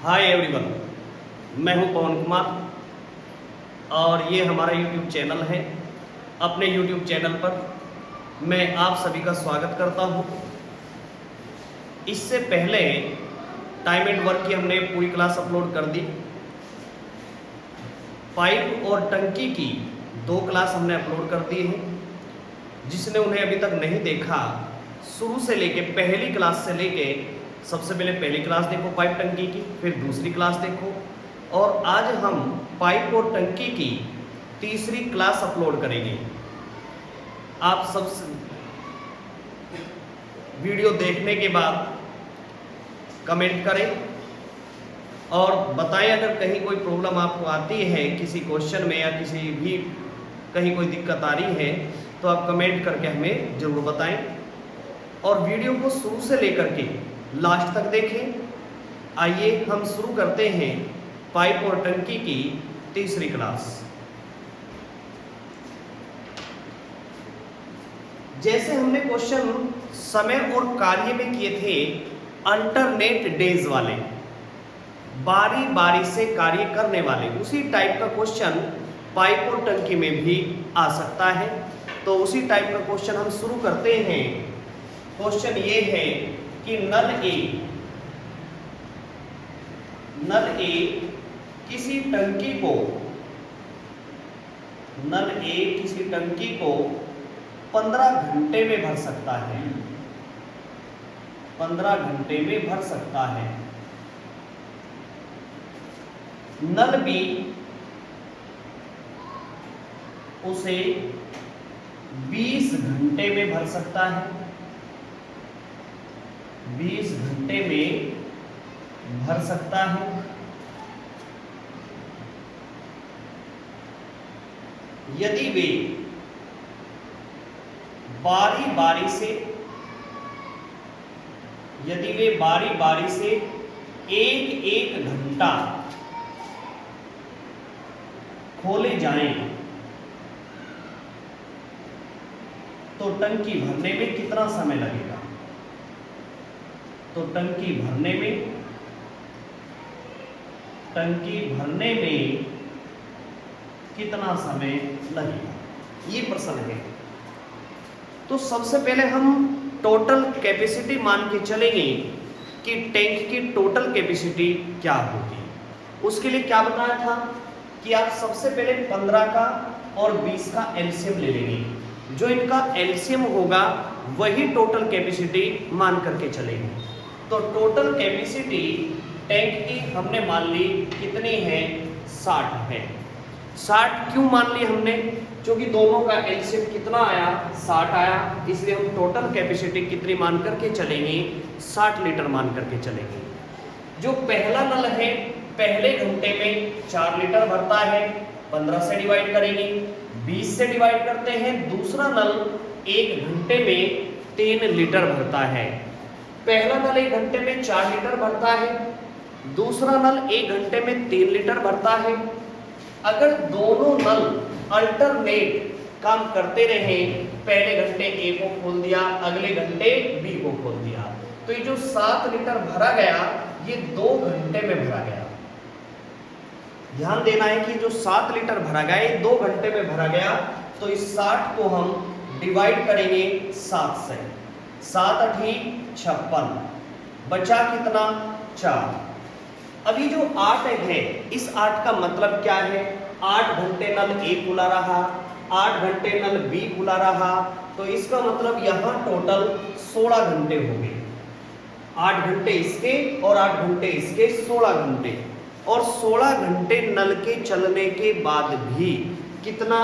Hi everyone, मैं हूं पवन कुमार और ये हमारा यूट्यूब चैनल है। अपने यूट्यूब चैनल पर मैं आप सभी का स्वागत करता हूं। इससे पहले टाइम एंड वर्क की हमने पूरी क्लास अपलोड कर दी। पाइप और टंकी की 2 क्लास हमने अपलोड कर दी है। जिसने उन्हें अभी तक नहीं देखा, शुरू से लेके पहली क्लास से लेके सबसे पहले पहली क्लास देखो पाइप टंकी की, फिर दूसरी क्लास देखो। और आज हम पाइप और टंकी की तीसरी क्लास अपलोड करेंगे। आप सब वीडियो देखने के बाद कमेंट करें और बताएं अगर कहीं कोई प्रॉब्लम आपको आती है किसी क्वेश्चन में या किसी भी कहीं कोई दिक्कत आ रही है तो आप कमेंट करके हमें ज़रूर बताएं। और वीडियो को शुरू से लेकर के लास्ट तक देखें। आइए हम शुरू करते हैं पाइप और टंकी की तीसरी क्लास। जैसे हमने क्वेश्चन समय और कार्य में किए थे अल्टरनेट डेज वाले, बारी बारी से कार्य करने वाले, उसी टाइप का क्वेश्चन पाइप और टंकी में भी आ सकता है। तो उसी टाइप का क्वेश्चन हम शुरू करते हैं। क्वेश्चन ये है कि नल ए किसी टंकी को 15 घंटे में भर सकता है। 15 घंटे में भर सकता है। नल बी उसे 20 घंटे में भर सकता है। 20 घंटे में भर सकता है। यदि वे बारी बारी से एक घंटा खोले जाएं तो टंकी भरने में कितना समय लगेगा? तो टंकी भरने में कितना समय लगेगा, ये प्रश्न है। तो सबसे पहले हम टोटल कैपेसिटी मान के चलेंगे कि टैंक की टोटल कैपेसिटी क्या होगी। उसके लिए क्या बताया था कि आप सबसे पहले 15 का और 20 का एलसीएम ले लेंगे। जो इनका एलसीएम होगा वही टोटल कैपेसिटी मान करके चलेंगे। तो टोटल कैपेसिटी टैंक की हमने मान ली कितनी है? 60 है। 60 क्यों मान ली हमने? क्योंकि दोनों का एलसीएम कितना आया? 60 आया। इसलिए हम टोटल कैपेसिटी कितनी मान करके चलेंगे? 60 लीटर मान करके चलेंगे। जो पहला नल है पहले घंटे में 4 लीटर भरता है। 15 से डिवाइड करेंगे, 20 से डिवाइड करते हैं। दूसरा नल 1 घंटे में 3 लीटर भरता है। पहला नल 1 घंटे में 4 लीटर भरता है। दूसरा नल 1 घंटे में 3 लीटर भरता है। अगर दोनों नल अल्टरनेट काम करते रहे, पहले घंटे ए को खोल दिया, अगले घंटे बी को खोल दिया, तो ये जो 7 लीटर भरा गया ये 2 घंटे में भरा गया। ध्यान देना है कि जो 7 लीटर भरा गया ये 2 घंटे में भरा गया। तो इस 60 को हम डिवाइड करेंगे 7 से। 7 × 8 = 56, बचा कितना? 4। अभी जो 8 है, इस 8 का मतलब क्या है? 8 घंटे नल ए खुला रहा, 8 घंटे नल बी खुला रहा, तो इसका मतलब यहाँ टोटल 16 घंटे हो गए। 8 घंटे इसके और 8 घंटे इसके, 16 घंटे। और 16 घंटे नल के चलने के बाद भी कितना?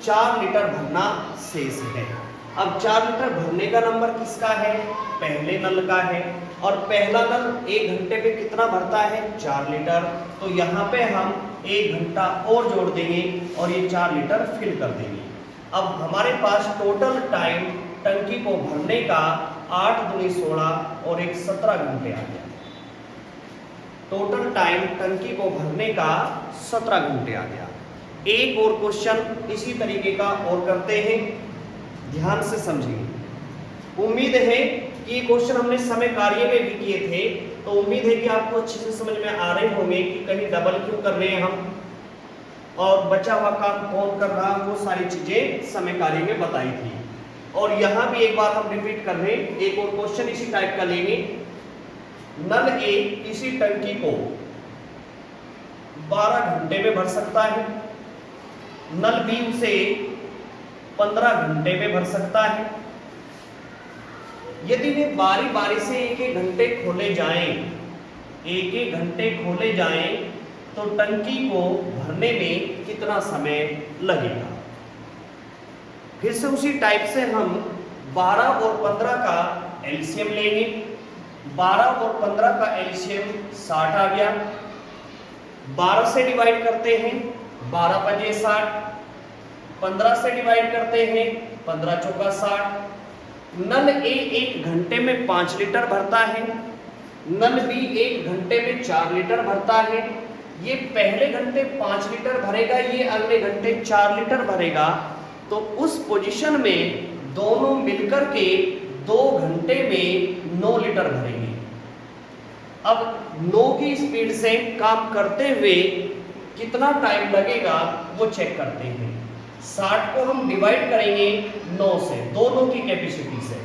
4 लीटर भरना शेष है। अब 4 लीटर भरने का नंबर किसका है? पहले नल का है। और पहला नल 1 घंटे पे कितना भरता है? 4 लीटर। तो यहाँ पे हम 1 घंटा और जोड़ देंगे और ये 4 लीटर फिल कर देंगे। अब हमारे पास टोटल टाइम टंकी को भरने का 8 दूनी 16 और 1 17 घंटे आ गया। टोटल टाइम टंकी को भरने का 17 घंटे आ गया। एक और क्वेश्चन इसी तरीके का और करते हैं, ध्यान से समझिए। उम्मीद है कि ये क्वेश्चन हमने समय कार्य में भी किए थे तो उम्मीद है कि आपको अच्छे से समझ में आ रहे होंगे कि कहीं डबल क्यों कर रहे हैं हम, और बचा हुआ काम कौन कर रहा, वो सारी चीजें समय कार्य में बताई थी। और यहाँ भी एक बार हम रिपीट कर रहे हैं, एक और क्वेश्चन इसी टाइप का लेंगे। नल ए किसी टंकी को 12 घंटे में भर सकता है, नल बी उसे 15 घंटे में भर सकता है। यदि वे बारी बारी से एक एक घंटे खोले जाएं, एक एक घंटे खोले जाएं, तो टंकी को भरने में कितना समय लगेगा। फिर से उसी टाइप से हम 12 और 15 का एलसीएम लेंगे। 12 और 15 का एलसीएम 60 आ गया। 12 से डिवाइड करते हैं, 12 पजे 60। 15 से डिवाइड करते हैं, 15 चौका 60। नल ए एक घंटे में 5 लीटर भरता है, नल बी एक घंटे में 4 लीटर भरता है। ये पहले घंटे 5 लीटर भरेगा, ये अगले घंटे 4 लीटर भरेगा, तो उस पोजीशन में दोनों मिलकर के 2 घंटे में 9 लीटर भरेंगे। अब 9 की स्पीड से काम करते हुए कितना टाइम लगेगा वो चेक करते हैं। 60 को हम डिवाइड करेंगे 9 से, दोनों की कैपेसिटी से।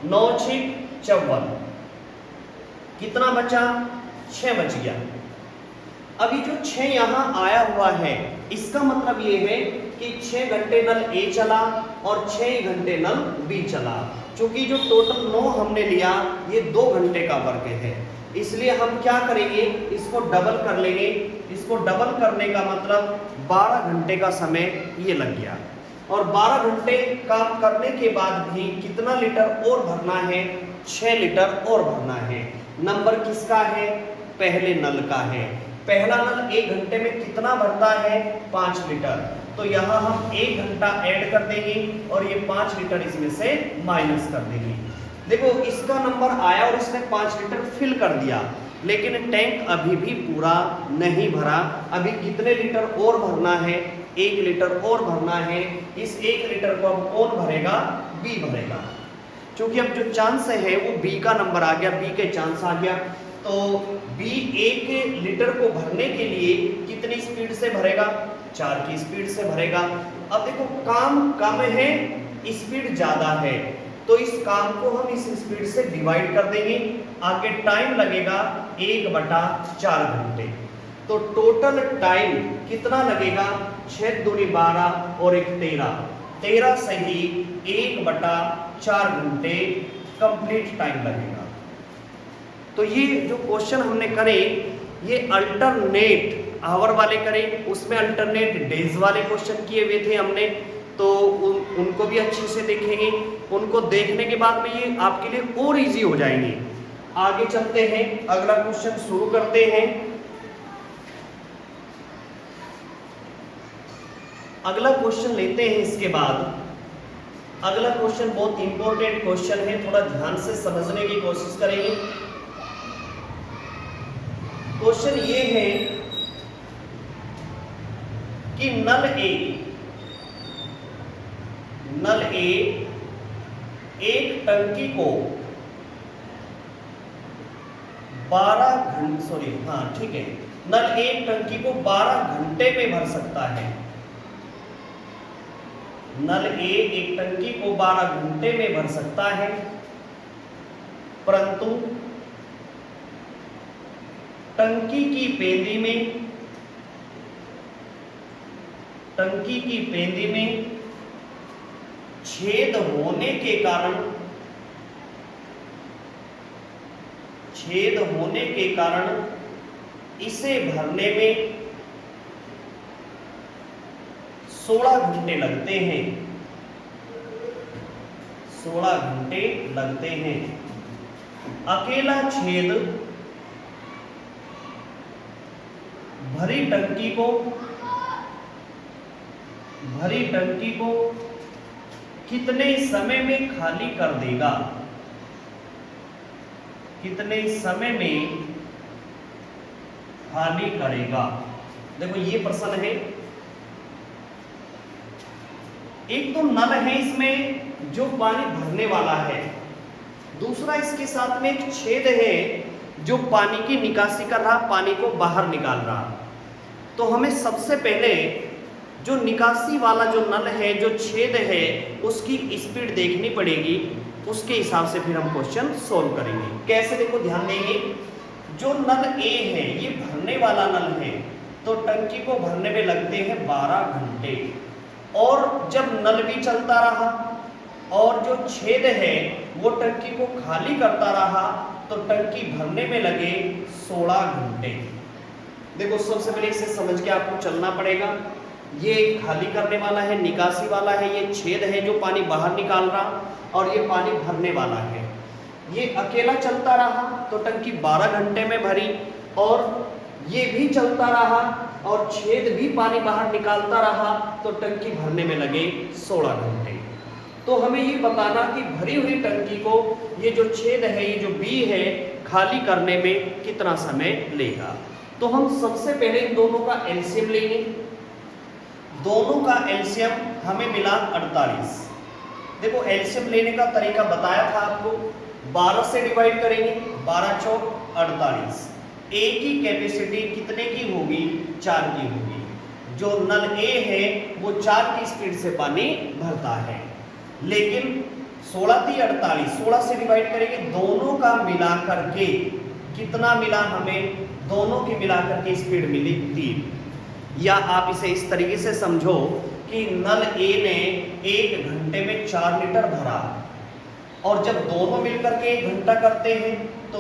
9 6 54, कितना बचा? 6 बच गया। अभी जो 6 यहाँ आया हुआ है, इसका मतलब ये है कि 6 घंटे नल ए चला और 6 घंटे नल बी चला। क्योंकि जो टोटल 9 हमने लिया, ये 2 घंटे का वर्क है, इसलिए हम क्या करेंगे, इसको डबल कर लेंगे। इसको डबल करने का मतलब 12 घंटे का समय ये लग गया। और 12 घंटे काम करने के बाद भी कितना लीटर और भरना है? 6 लीटर और भरना है। नंबर किसका है? पहले नल का है। पहला नल 1 घंटे में कितना भरता है? 5 लीटर। तो यहाँ हम 1 घंटा ऐड कर देंगे और ये 5 लीटर इसमें से माइनस कर देंगे। देखो इसका नंबर आया और इसने 5 लीटर फिल कर दिया, लेकिन टैंक अभी भी पूरा नहीं भरा। अभी कितने लीटर और भरना है? 1 लीटर और भरना है। इस 1 लीटर को अब कौन भरेगा? बी भरेगा। क्योंकि अब जो चांस है वो बी का नंबर आ गया, बी के चांस आ गया। तो बी 1 लीटर को भरने के लिए कितनी स्पीड से भरेगा? 4 की स्पीड से भरेगा। अब देखो काम कम है, स्पीड ज्यादा है, तो इस काम को हम इस स्पीड से डिवाइड कर देंगे। आगे टाइम लगेगा 1/4 घंटे। तो टोटल टाइम कितना लगेगा? 6 दूनी 12 और 1 13, 13 से ही 1/4 घंटे कंप्लीट टाइम लगेगा। तो ये जो क्वेश्चन हमने करे, ये अल्टरनेट आवर वाले करे, उसमें अल्टरनेट डेज वाले क्वेश्चन किए हुए थे हमने, तो उनको भी अच्छे से देखेंगे। उनको देखने के बाद में ये आपके लिए और इजी हो जाएंगे। आगे चलते हैं, अगला क्वेश्चन शुरू करते हैं। अगला क्वेश्चन लेते हैं। इसके बाद अगला क्वेश्चन बहुत इंपॉर्टेंट क्वेश्चन है, थोड़ा ध्यान से समझने की कोशिश करेंगे। क्वेश्चन ये है कि नल ए एक टंकी को 12 घंटे में भर सकता है। नल ए एक टंकी को 12 घंटे में भर सकता है, परंतु टंकी की पेंदी में छेद होने के कारण इसे भरने में 16 घंटे लगते हैं। 16 घंटे लगते हैं। अकेला छेद भरी टंकी को कितने समय में खाली कर देगा? कितने समय में खाली करेगा? देखो ये प्रश्न है। एक तो नल है, इसमें जो पानी भरने वाला है, दूसरा इसके साथ में एक छेद है जो पानी की निकासी कर रहा, पानी को बाहर निकाल रहा। तो हमें सबसे पहले जो निकासी वाला जो नल है, जो छेद है, उसकी स्पीड देखनी पड़ेगी। उसके हिसाब से फिर हम क्वेश्चन सोल्व करेंगे। कैसे, देखो ध्यान देंगे, जो नल ए है ये भरने वाला नल है, तो टंकी को भरने में लगते हैं 12 घंटे। और जब नल भी चलता रहा और जो छेद है वो टंकी को खाली करता रहा, तो टंकी भरने में लगे 16 घंटे। देखो सबसे पहले इसे समझ के आपको चलना पड़ेगा। ये खाली करने वाला है, निकासी वाला है, ये छेद है जो पानी बाहर निकाल रहा, और ये पानी भरने वाला है। ये अकेला चलता रहा तो टंकी 12 घंटे में भरी, और ये भी चलता रहा और छेद भी पानी बाहर निकालता रहा, तो टंकी भरने में लगे 16 घंटे। तो हमें ये बताना कि भरी हुई टंकी को ये जो छेद है, ये जो बी है, खाली करने में कितना समय लेगा। तो हम सबसे पहले इन दोनों का एलसीएम लेंगे। दोनों का एलसीएम हमें मिला 48। देखो एलसीएम लेने का तरीका बताया था आपको, 12 से डिवाइड करेंगे, 12 चौक 48। ए की कैपेसिटी कितने की होगी, 4 की होगी। जो नल ए है वो 4 की स्पीड से पानी भरता है, लेकिन 16 × 48, 16 से डिवाइड करेंगे, दोनों का मिला करके कितना मिला हमें, दोनों की मिलाकर के स्पीड मिली 3। या आप इसे इस तरीके से समझो कि नल ए ने 1 घंटे में 4 लीटर भरा, और जब दोनों मिलकर के 1 घंटा करते हैं तो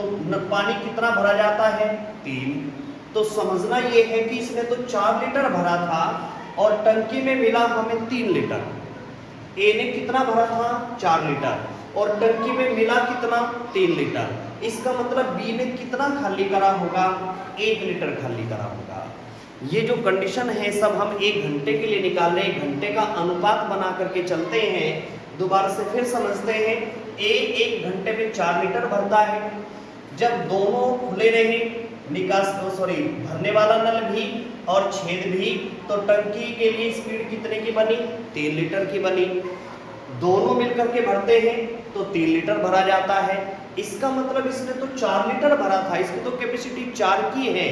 पानी कितना भरा जाता है, 3। तो समझना ये है कि इसने तो 4 लीटर भरा था और टंकी में मिला हमें 3 लीटर। ए ने कितना भरा था, 4 लीटर, और टंकी में मिला कितना, 3 लीटर। इसका मतलब बी ने कितना खाली करा होगा, 1 लीटर खाली करा होगा। ये जो कंडीशन है सब हम 1 घंटे के लिए निकाल रहे हैं, 1 घंटे का अनुपात बना करके चलते हैं। दोबारा से फिर समझते हैं, ए 1 घंटे में 4 लीटर भरता है। जब दोनों खुले रहे, भरने वाला नल भी और छेद भी, तो टंकी के लिए स्पीड कितने की बनी, 3 लीटर की बनी। दोनों मिलकर के भरते हैं तो 3 लीटर भरा जाता है। इसका मतलब इसने तो 4 लीटर भरा था, इसकी तो कैपेसिटी 4 की है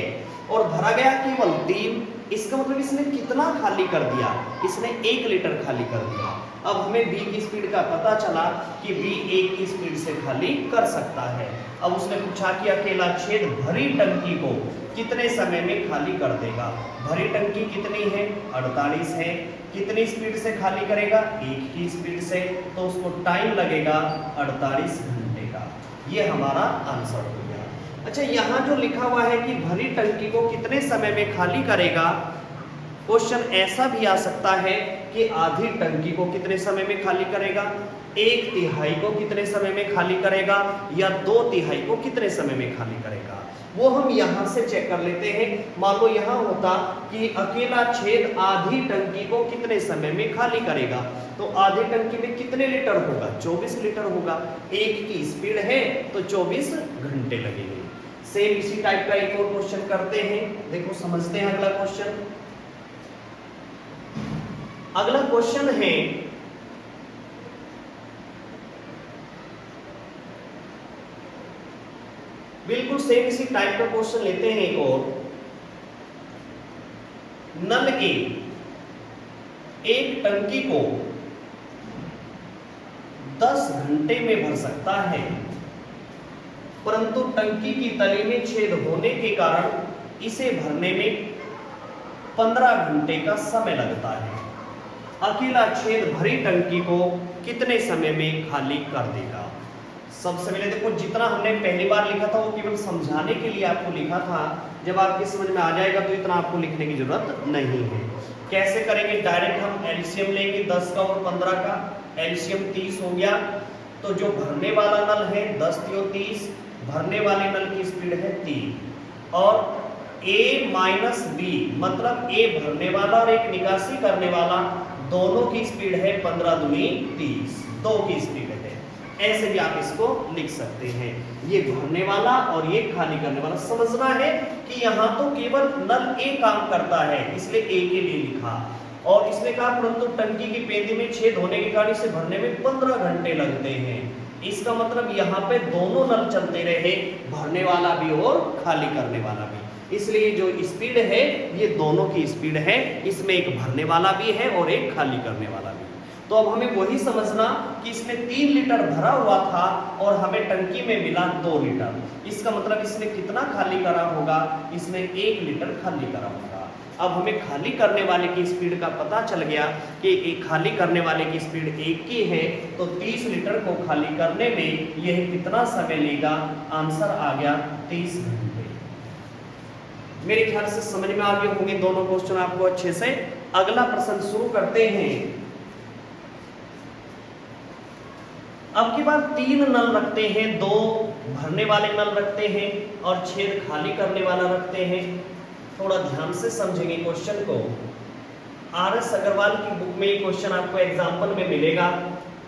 और भरा गया केवल 3। इसका मतलब इसने कितना खाली कर दिया, इसने 1 लीटर खाली कर दिया। अब हमें बी की स्पीड का पता चला कि बी 1 की स्पीड से खाली कर सकता है। अब उसने पूछा कि अकेला छेद भरी टंकी को कितने समय में खाली कर देगा। भरी टंकी कितनी है, 48 है। कितनी स्पीड से खाली करेगा, 1 की स्पीड से, तो उसको टाइम लगेगा 48 घंटे का। ये हमारा आंसर हो गया। अच्छा, यहाँ जो लिखा हुआ है कि भरी टंकी को कितने समय में खाली करेगा, क्वेश्चन ऐसा भी आ सकता है कि आधी टंकी को कितने समय में खाली करेगा, 1/3 को कितने समय में खाली करेगा, या 2/3 को कितने समय में खाली करेगा। वो हम यहाँ से चेक कर लेते हैं। मान लो यहाँ होता कि अकेला छेद आधी टंकी को कितने समय में खाली करेगा, तो आधी टंकी में कितने लीटर होगा, 24 लीटर होगा। 1 की स्पीड है तो 24 घंटे लगेंगे। सेम इसी टाइप का एक और क्वेश्चन करते हैं। देखो समझते हैं अगला क्वेश्चन। अगला क्वेश्चन है, बिल्कुल सेम इसी टाइप का क्वेश्चन लेते हैं एक और। नल ए एक टंकी को 10 घंटे में भर सकता है, परंतु टंकी की तली में छेद होने के कारण इसे भरने में 15 घंटे का समय लगता है। अकेला छेद भरी टंकी को कितने समय में खाली कर देगा। सबसे पहले देखो, जितना हमने पहली बार लिखा था वो केवल समझाने के लिए आपको लिखा था। जब आपकी समझ में आ जाएगा तो इतना आपको लिखने की जरूरत नहीं है। कैसे करेंगे, डायरेक्ट हम एलसीएम लेंगे 10 का और 15 का। एलसीएम 30 हो गया, तो जो भरने वाला नल है 10 × 30, भरने वाले नल की स्पीड है 3, और A - B मतलब A भरने वाला और एक निकासी करने वाला, दोनों की स्पीड है 15 दूनी 30, 2 की स्पीड है। ऐसे भी आप इसको लिख सकते हैं। ये भरने वाला और ये खाली करने वाला। समझना है कि यहाँ तो केवल नल ए काम करता है, इसलिए ए के लिए लिखा। और इसने कहा परंतु टंकी की पेंदी में छेद होने के कारण इसे भरने में 15 घंटे लगते हैं। इसका मतलब यहाँ पे दोनों नल चलते रहे, भरने वाला भी और खाली करने वाला भी। इसलिए जो स्पीड है ये दोनों की स्पीड है, इसमें एक भरने वाला भी है और एक खाली करने वाला भी। तो अब हमें वही समझना कि इसमें 3 लीटर भरा हुआ था और हमें टंकी में मिला 2 लीटर। इसका मतलब इसने कितना खाली करा होगा, इसने 1 लीटर खाली करा होगा। अब हमें खाली करने वाले की स्पीड का पता चल गया कि एक खाली करने वाले की स्पीड 1 की है, तो 30 लीटर को खाली करने में यह कितना समय लेगा, आंसर आ गया 30 घंटे। मेरे ख्याल से समझ में आ गए होंगे दोनों क्वेश्चन आपको अच्छे से। अगला प्रश्न शुरू करते हैं। अब की बार 3 नल रखते हैं, 2 भरने वाले नल रखते हैं और छेद खाली करने वाला रखते हैं। थोड़ा ध्यान से समझेंगे क्वेश्चन को। आर.एस. अग्रवाल की बुक में ये क्वेश्चन आपको एग्जाम्पल में मिलेगा,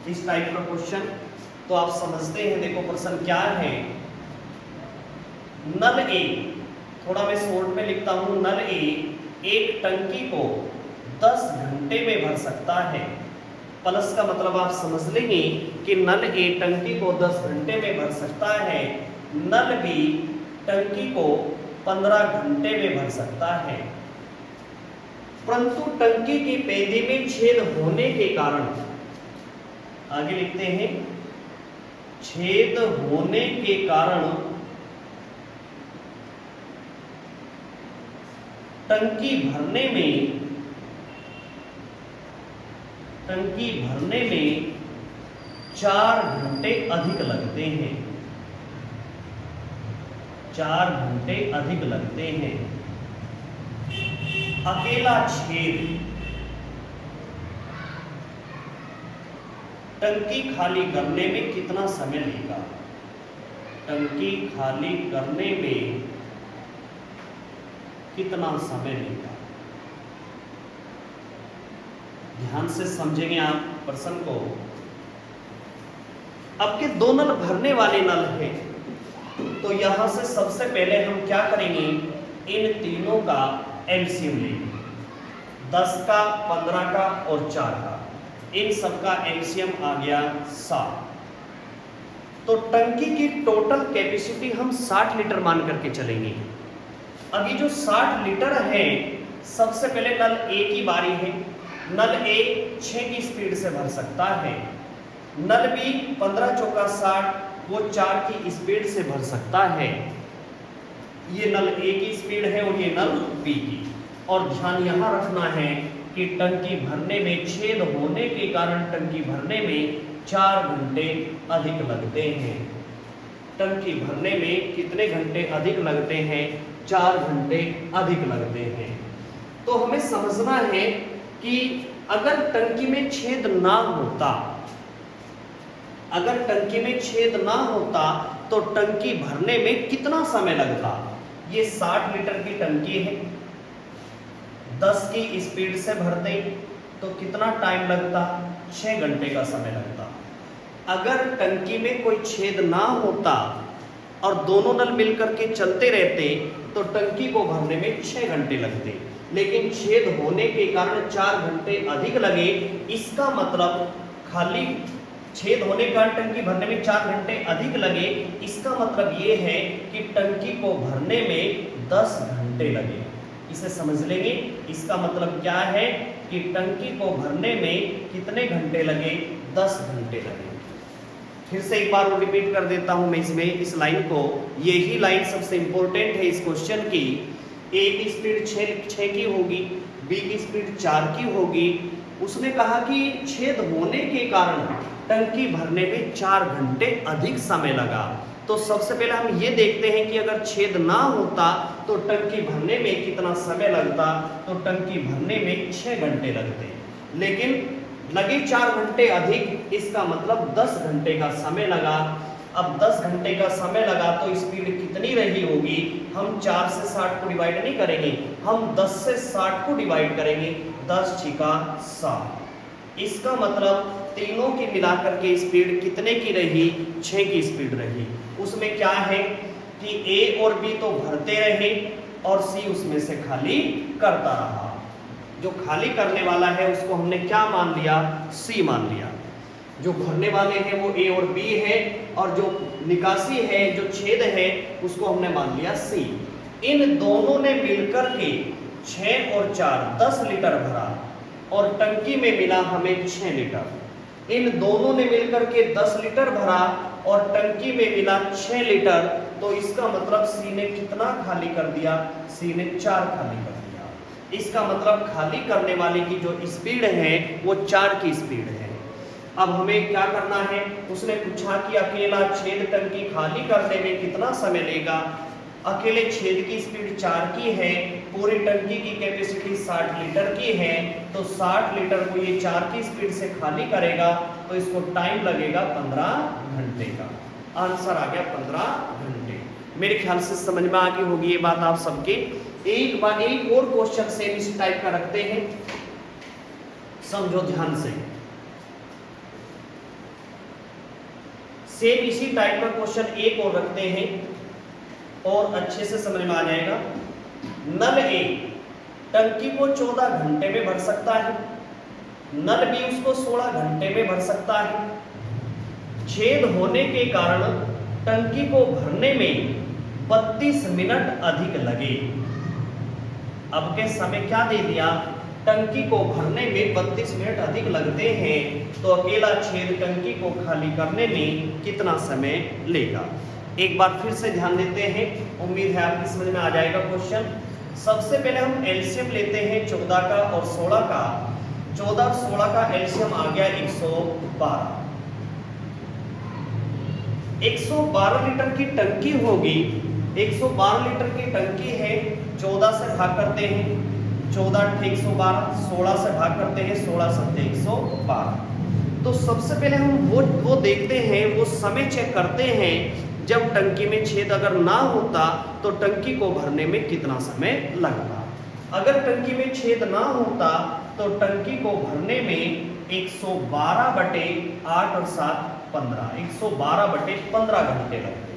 इस टाइप का क्वेश्चन। तो आप समझते हैं, देखो प्रश्न क्या है। नल ए, थोड़ा मैं शॉर्ट में लिखता हूं, नल ए एक टंकी को 10 घंटे में भर सकता है। प्लस का मतलब आप समझ लेंगे कि नल ए टंकी को 10 घंटे में भर सकता है, नल बी टंकी को 15 घंटे में भर सकता है। परंतु टंकी की पेंदी में छेद होने के कारण, आगे लिखते हैं, छेद होने के कारण टंकी भरने में 4 घंटे अधिक लगते हैं। 4 घंटे अधिक लगते हैं। अकेला छेद टंकी खाली करने में कितना समय लेगा? टंकी खाली करने में कितना समय लेगा? ध्यान से समझेंगे आप प्रश्न को। अब के 2 नल भरने वाले नल हैं, तो यहां से सबसे पहले हम क्या करेंगे, इन तीनों का एलसीएम लेंगे। 10 का, 15 का और 4 का, इन सब का एलसीएम आ गया 7। तो टंकी की टोटल कैपेसिटी हम 60 लीटर मान करके चलेंगे। अब ये जो 60 लीटर है, सबसे पहले नल ए की बारी है। नल ए 6 की स्पीड से भर सकता है, नल बी 15 चौका 60 वो 4 की स्पीड से भर सकता है। ये नल ए की स्पीड है और ये नल बी की। और ध्यान यहां रखना है कि टंकी भरने में छेद होने के कारण टंकी भरने में 4 घंटे अधिक लगते हैं। टंकी भरने में कितने घंटे अधिक लगते हैं? 4 घंटे अधिक लगते हैं। तो हमें समझना है कि अगर टंकी में छेद ना होता, अगर टंकी में छेद ना होता तो टंकी भरने में कितना समय लगता? ये 60 लीटर की टंकी है, 10 की स्पीड से भरते तो कितना टाइम लगता? 6 घंटे का समय लगता। अगर टंकी में कोई छेद ना होता और दोनों नल मिलकर के चलते रहते तो टंकी को भरने में 6 घंटे लगते, लेकिन छेद होने के कारण 4 घंटे अधिक लगे। इसका मतलब खाली छेद होने का टंकी भरने में 4 घंटे अधिक लगे। इसका मतलब ये है कि टंकी को भरने में 10 घंटे लगे। इसे समझ लेंगे। इसका मतलब क्या है कि टंकी को भरने में कितने घंटे लगे? 10 घंटे लगे। फिर से एक बार रिपीट कर देता हूं मैं इसमें इस लाइन को। यही लाइन सबसे इंपॉर्टेंट है इस क्वेश्चन की। ए की स्पीड 6 की होगी, बी की स्पीड 4 की होगी। उसने कहा कि छेद होने के कारण टंकी भरने में 4 घंटे अधिक समय लगा। तो सबसे पहले हम ये देखते हैं कि अगर छेद ना होता तो टंकी भरने में कितना समय लगता? तो टंकी भरने में 6 घंटे लगते, लेकिन लगे 4 घंटे अधिक। इसका मतलब 10 घंटे का समय लगा। अब 10 घंटे का समय लगा तो स्पीड कितनी रही होगी? हम 4 से 60 को डिवाइड नहीं करेंगे, हम 10 से 60 को डिवाइड करेंगे। 10 छिका 60। इसका मतलब तीनों की मिलाकर के स्पीड कितने की रही? 6 की स्पीड रही। उसमें क्या है कि ए और बी तो भरते रहे और सी उसमें से खाली करता रहा। जो खाली करने वाला है उसको हमने क्या मान लिया? सी मान लिया। जो भरने वाले हैं वो ए और बी है, और जो निकासी है, जो छेद है, उसको हमने मान लिया सी। इन दोनों ने मिलकर के 6 और 4 10 लीटर भरा और टंकी में मिला हमें 6 लीटर। इन दोनों ने मिलकर के 10 लीटर भरा और टंकी में मिला 6 लीटर, तो इसका मतलब सी ने कितना खाली कर दिया? सी ने 4 खाली कर दिया। इसका मतलब खाली करने वाले की जो स्पीड है वो 4 की स्पीड है। अब हमें क्या करना है? उसने पूछा कि अकेला छेद टंकी खाली करने में कितना समय लेगा। अकेले छेद की स्पीड 4 की है, पूरी टंकी की कैपेसिटी 60 लीटर की है, तो 60 लीटर को ये 4 की स्पीड से खाली करेगा, तो इसको टाइम लगेगा 15 घंटे का। आंसर आ गया 15 घंटे। मेरे ख्याल से समझ में आ गई होगी ये बात आप सबके। एक और क्वेश्चन सेम इस टाइप का रखते हैं, समझो ध्यान से। सेम इसी टाइप का क्वेश्चन एक और रखते हैं और अच्छे से समझ में आ जाएगा। नल ए टंकी को 14 घंटे में भर सकता है, नल बी उसको 16 घंटे में भर सकता है। छेद होने के कारण टंकी को भरने में 32 मिनट अधिक लगे। अब के समय क्या दे दिया? टंकी को भरने में 32 मिनट अधिक लगते हैं, तो अकेला छेद टंकी को खाली करने में कितना समय लेगा? एक बार फिर से ध्यान देते हैं, उम्मीद है आपकी समझ में आ जाएगा क्वेश्चन। सबसे पहले हम एलसीएम लेते हैं 14 का और 16 का। 14 और 16 का एलसीएम आ गया 112। 112 लीटर की टंकी होगी, 112 लीटर की टंकी है, 14 से भाग करते हैं, 14 8 112, 16 से भाग करते हैं, 16 7 112। तो सबसे पहले हम वो देखते हैं, वो समय चेक करते हैं। जब टंकी में छेद अगर ना होता तो टंकी को भरने में कितना समय लगता। अगर टंकी में छेद ना होता तो टंकी को भरने में 112/8 और 7 15, 112/15 घंटे लगते।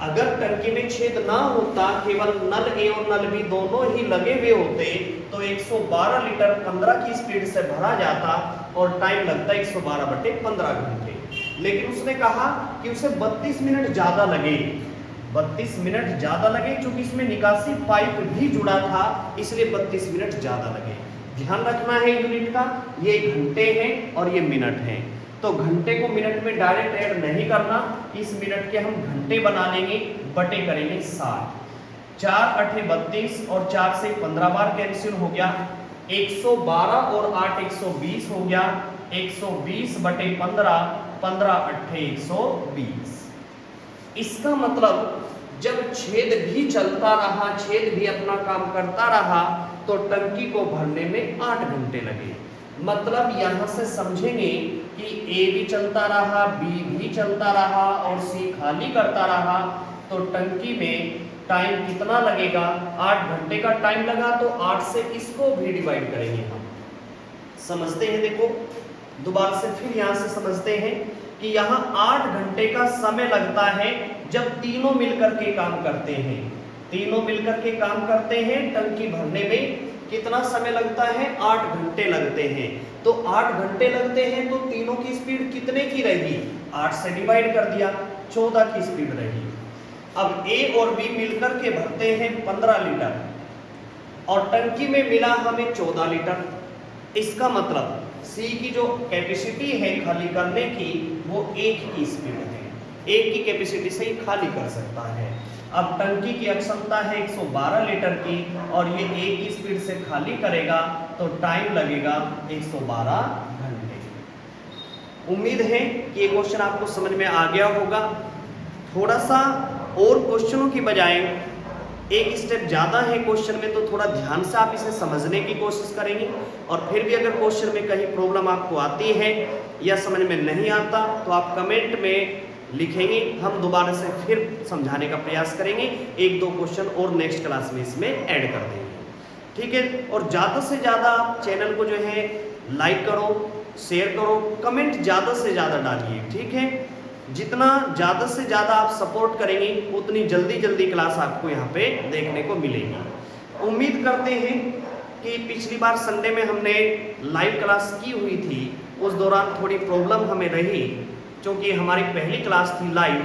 अगर टंकी में छेद ना होता, केवल नल ए और नल बी दोनों ही लगे हुए होते, तो 112 लीटर 15 की स्पीड से भरा जाता और टाइम लगता 112/15 घंटे। लेकिन उसने कहा कि उसे 32 मिनट ज्यादा लगे, 32 मिनट ज्यादा लगे, क्योंकि इसमें निकासी पाइप भी जुड़ा था, इसलिए 32 मिनट ज्यादा लगे। ध्यान रखना है यूनिट का, ये घंटे हैं और ये मिनट हैं, तो घंटे को मिनट में डायरेक्ट ऐड नहीं करना, इस मिनट के हम घंटे बना लेंगे, बटे करेंगे 60। 4 8 32 और 4 से 15 बार कैंसिल हो गया, 112 और 8 120 हो गया, 120/15, 15 8 120। इसका मतलब जब छेद भी चलता रहा, छेद भी अपना काम करता रहा, तो टंकी को भरने में 8 घंटे लगे। मतलब यहां से समझेंगे कि ए भी चलता रहा, बी भी चलता रहा और सी खाली करता रहा, तो टंकी में टाइम कितना लगेगा? 8 घंटे का टाइम लगा, तो 8 से इसको भी डिवाइड करेंगे हम। समझते हैं, देखो दोबारा से फिर यहां से समझते हैं कि यहाँ 8 घंटे का समय लगता है जब तीनों मिलकर के काम करते हैं। तीनों मिलकर के काम करते हैं, टंकी भरने में कितना समय लगता है? 8 घंटे लगते हैं। तो 8 घंटे लगते हैं, तो तीनों की स्पीड कितने की रहेगी? 8 से डिवाइड कर दिया, 14 की स्पीड रहेगी। अब ए और बी मिलकर के भरते हैं 15 लीटर और टंकी में मिला हमें 14 लीटर। इसका मतलब सी की जो कैपेसिटी है खाली करने की, वो 1 की स्पीड है, 1 की कैपेसिटी से ही खाली कर सकता है। अब टंकी की क्षमता है 112 लीटर की और ये 1 की स्पीड से खाली करेगा, तो टाइम लगेगा 112 घंटे। उम्मीद है कि ये क्वेश्चन आपको समझ में आ गया होगा। थोड़ा सा और क्वेश्चनों की बजाय एक स्टेप ज़्यादा है क्वेश्चन में, तो थोड़ा ध्यान से आप इसे समझने की कोशिश करेंगे। और फिर भी अगर क्वेश्चन में कहीं प्रॉब्लम आपको आती है या समझ में नहीं आता, तो आप कमेंट में लिखेंगे, हम दोबारा से फिर समझाने का प्रयास करेंगे। 1-2 क्वेश्चन और नेक्स्ट क्लास में इसमें ऐड कर देंगे, ठीक है। और ज़्यादा से ज़्यादा आप चैनल को जो है लाइक करो, शेयर करो, कमेंट ज़्यादा से ज़्यादा डालिए, ठीक है। जितना ज़्यादा से ज़्यादा आप सपोर्ट करेंगे, उतनी जल्दी क्लास आपको यहाँ पे देखने को मिलेगी। उम्मीद करते हैं कि पिछली बार संडे में हमने लाइव क्लास की हुई थी, उस दौरान थोड़ी प्रॉब्लम हमें रही, क्योंकि हमारी पहली क्लास थी लाइव,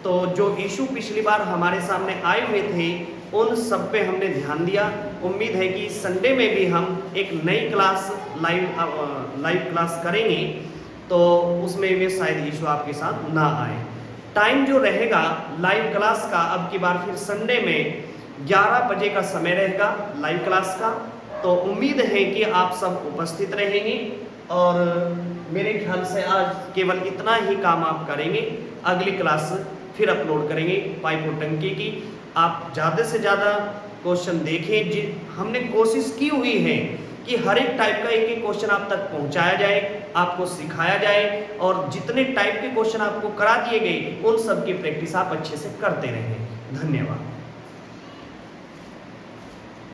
तो जो इशू पिछली बार हमारे सामने आए हुए थे उन सब पे हमने ध्यान दिया। उम्मीद है कि संडे में भी हम एक नई क्लास लाइव क्लास करेंगे, तो उसमें भी शायद इशू आपके साथ ना आए। टाइम जो रहेगा लाइव क्लास का, अब की बार फिर संडे में 11 बजे का समय रहेगा लाइव क्लास का। तो उम्मीद है कि आप सब उपस्थित रहेंगे, और मेरे ख्याल से आज केवल इतना ही काम आप करेंगे। अगली क्लास फिर अपलोड करेंगे पाइप और टंकी की। आप ज़्यादा से ज़्यादा क्वेश्चन देखें। हमने कोशिश की हुई है कि हर एक टाइप का एक एक क्वेश्चन आप तक पहुंचाया जाए, आपको सिखाया जाए, और जितने टाइप के क्वेश्चन आपको करा दिए गए उन सब की प्रैक्टिस आप अच्छे से करते रहें। धन्यवाद।